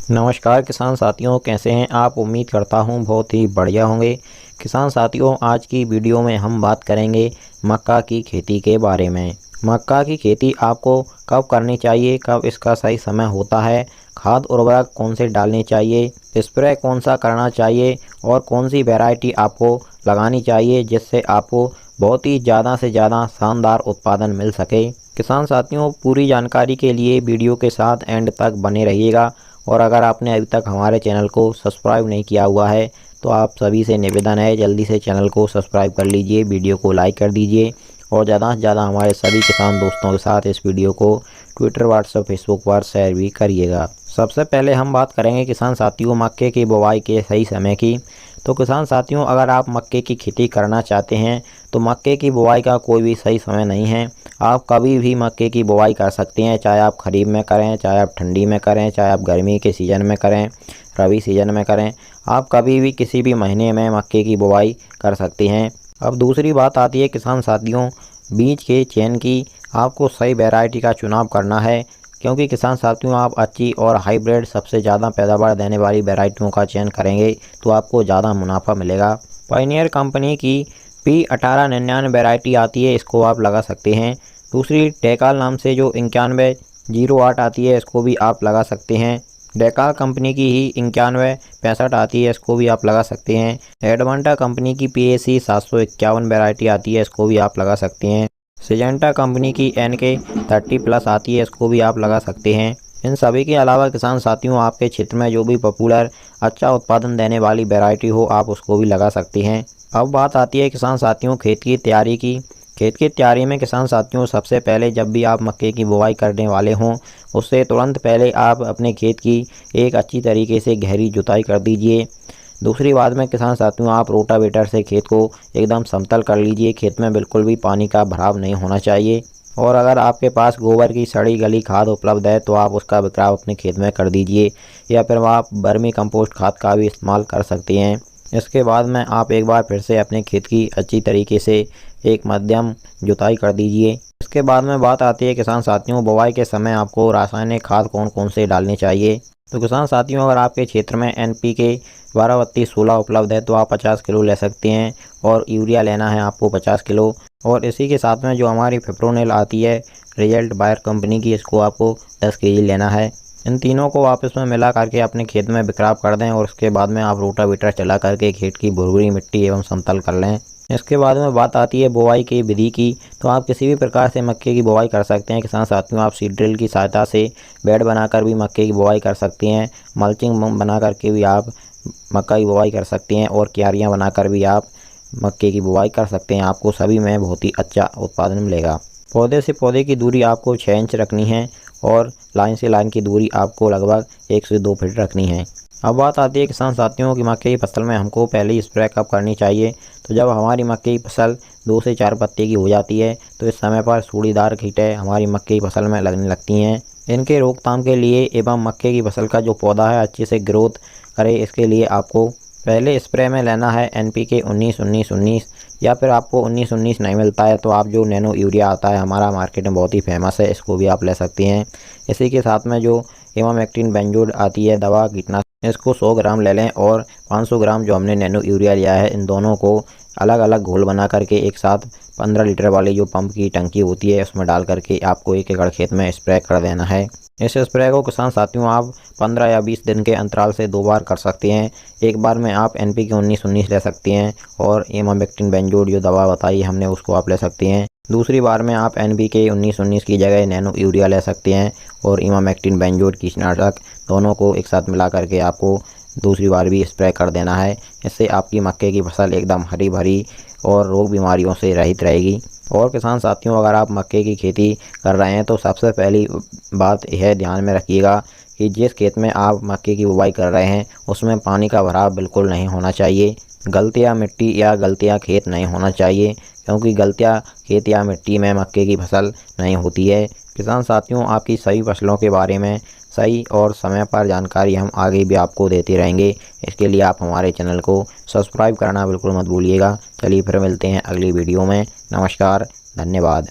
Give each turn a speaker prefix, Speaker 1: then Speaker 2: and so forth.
Speaker 1: नमस्कार किसान साथियों, कैसे हैं आप। उम्मीद करता हूं बहुत ही बढ़िया होंगे। किसान साथियों, आज की वीडियो में हम बात करेंगे मक्का की खेती के बारे में। मक्का की खेती आपको कब करनी चाहिए, कब इसका सही समय होता है, खाद उर्वरक कौन से डालने चाहिए, स्प्रे कौन सा करना चाहिए और कौन सी वैरायटी आपको लगानी चाहिए जिससे आपको बहुत ही ज़्यादा से ज़्यादा शानदार उत्पादन मिल सके। किसान साथियों, पूरी जानकारी के लिए वीडियो के साथ एंड तक बने रहिएगा। और अगर आपने अभी तक हमारे चैनल को सब्सक्राइब नहीं किया हुआ है तो आप सभी से निवेदन है, जल्दी से चैनल को सब्सक्राइब कर लीजिए, वीडियो को लाइक कर दीजिए और ज़्यादा से ज़्यादा हमारे सभी किसान दोस्तों के साथ इस वीडियो को ट्विटर, व्हाट्सएप, फेसबुक पर शेयर भी करिएगा। सबसे पहले हम बात करेंगे किसान साथियों मक्के की बुवाई के सही समय की। तो किसान साथियों, अगर आप मक्के की खेती करना चाहते हैं तो मक्के की बुवाई का कोई भी सही समय नहीं है। आप कभी भी मक्के की बुवाई कर सकते हैं, चाहे आप खरीफ में करें, चाहे आप ठंडी में करें, चाहे आप गर्मी के सीज़न में करें, रबी सीज़न में करें। आप कभी भी किसी भी महीने में मक्के की बुवाई कर सकते हैं। अब दूसरी बात आती है किसान साथियों बीज के चयन की। आपको सही वैरायटी का चुनाव करना है, क्योंकि किसान साथियों आप अच्छी और हाइब्रिड सबसे ज़्यादा पैदावार देने वाली वैरायटियों का चयन करेंगे तो आपको ज़्यादा मुनाफा मिलेगा। पायनियर कंपनी की P1899 वैरायटी आती है, इसको आप लगा सकते हैं। दूसरी डेकाल नाम से जो 9108 आती है, इसको भी आप लगा सकते हैं। डेकाल कंपनी की ही 9165 आती है, इसको भी आप लगा सकते हैं। एडवांटा कंपनी की PAC 751 वैरायटी आती है, इसको भी आप लगा सकते हैं। सिजेंटा कंपनी की NK30+ आती है, इसको भी आप लगा सकते हैं। इन सभी के अलावा किसान साथियों आपके क्षेत्र में जो भी पॉपुलर अच्छा उत्पादन देने वाली वैरायटी हो आप उसको भी लगा सकते हैं। अब बात आती है किसान साथियों खेत की तैयारी की। खेत की तैयारी में किसान साथियों सबसे पहले जब भी आप मक्के की बुवाई करने वाले हों उससे तुरंत पहले आप अपने खेत की एक अच्छी तरीके से गहरी जुताई कर दीजिए। दूसरी बात में किसान साथियों आप रोटावेटर से खेत को एकदम समतल कर लीजिए। खेत में बिल्कुल भी पानी का भराव नहीं होना चाहिए। और अगर आपके पास गोबर की सड़ी गली खाद उपलब्ध है तो आप उसका बिखराव अपने खेत में कर दीजिए, या फिर आप वर्मी कंपोस्ट खाद का भी इस्तेमाल कर सकते हैं। इसके बाद में आप एक बार फिर से अपने खेत की अच्छी तरीके से एक मध्यम जुताई कर दीजिए। इसके बाद में बात आती है किसान साथियों बुवाई के समय आपको रासायनिक खाद कौन कौन से डालने चाहिए। तो किसान साथियों अगर आपके क्षेत्र में NPK 123216 उपलब्ध है तो आप 50 किलो ले सकते हैं, और यूरिया लेना है आपको 50 किलो। और इसी के साथ में जो हमारी फिप्रोनिल आती है रिजल्ट बायर कंपनी की, इसको आपको 10 kg लेना है। इन तीनों को आप इसमें मिला करके अपने खेत में बिखराव कर दें और उसके बाद में आप रोटावेटर चला करके खेत की भुरभुरी मिट्टी एवं समतल कर लें। इसके बाद में बात आती है बुवाई की विधि की। तो आप किसी भी प्रकार से मक्के की बुवाई कर सकते हैं किसान साथियों। आप सीड ड्रिल की सहायता से बेड बनाकर भी मक्के की बुवाई कर सकते हैं, मल्चिंग बना करके भी आप मक्का की बुवाई कर सकते हैं, और क्यारियाँ बनाकर भी आप मक्के की बुवाई कर सकते हैं। आपको सभी में बहुत ही अच्छा उत्पादन मिलेगा। पौधे से पौधे की दूरी आपको 6 इंच रखनी है और लाइन से लाइन की दूरी आपको लगभग 1 से 2 फीट रखनी है। अब बात आती है किसान साथियों की मक्के की फसल में हमको पहले ही स्प्रे कब करनी चाहिए। तो जब हमारी मक्के की फसल 2 से 4 पत्ते की हो जाती है तो इस समय पर सूढ़ीदार कीटें हमारी मक्के की फसल में लगने लगती हैं। इनके रोकथाम के लिए एवं मक्के की फसल का जो पौधा है अच्छे से ग्रोथ करे, इसके लिए आपको पहले स्प्रे में लेना है NPK 19-19-19, या फिर आपको 19-19 नहीं मिलता है तो आप जो नैनो यूरिया आता है हमारा मार्केट में बहुत ही फेमस है, इसको भी आप ले सकते हैं। इसी के साथ में जो इमामेक्टिन बेंजोड आती है दवा कीटनाशक, इसको 100 ग्राम ले लें, और 500 ग्राम जो हमने नैनो यूरिया लिया है इन दोनों को अलग अलग घोल बना करके एक साथ 15 लीटर वाली जो पंप की टंकी होती है उसमें डाल करके आपको 1 एकड़ खेत में स्प्रे कर देना है। इस स्प्रे को किसान साथियों आप 15 या 20 दिन के अंतराल से 2 बार कर सकते हैं। एक बार में आप NPK 19-19 ले सकते हैं और इमामेक्टिन बेंजोड जो दवा बताई हमने उसको आप ले सकते हैं। दूसरी बार में आप NPK 19-19 की जगह नैनो यूरिया ले सकते हैं और इमामेक्टिन बेंजोड कीटनाशक दोनों को एक साथ मिला करके आपको दूसरी बार भी स्प्रे कर देना है। इससे आपकी मक्के की फसल एकदम हरी भरी और रोग बीमारियों से रहित रहेगी। और किसान साथियों अगर आप मक्के की खेती कर रहे हैं तो सबसे पहली बात यह ध्यान में रखिएगा कि जिस खेत में आप मक्के की बुवाई कर रहे हैं उसमें पानी का भराव बिल्कुल नहीं होना चाहिए। गलतियाँ मिट्टी या गलतियाँ खेत नहीं होना चाहिए, क्योंकि गलतियाँ खेत या मिट्टी में मक्के की फसल नहीं होती है। किसान साथियों आपकी सभी फसलों के बारे में सही और समय पर जानकारी हम आगे भी आपको देते रहेंगे। इसके लिए आप हमारे चैनल को सब्सक्राइब करना बिल्कुल मत भूलिएगा। चलिए फिर मिलते हैं अगली वीडियो में। नमस्कार, धन्यवाद।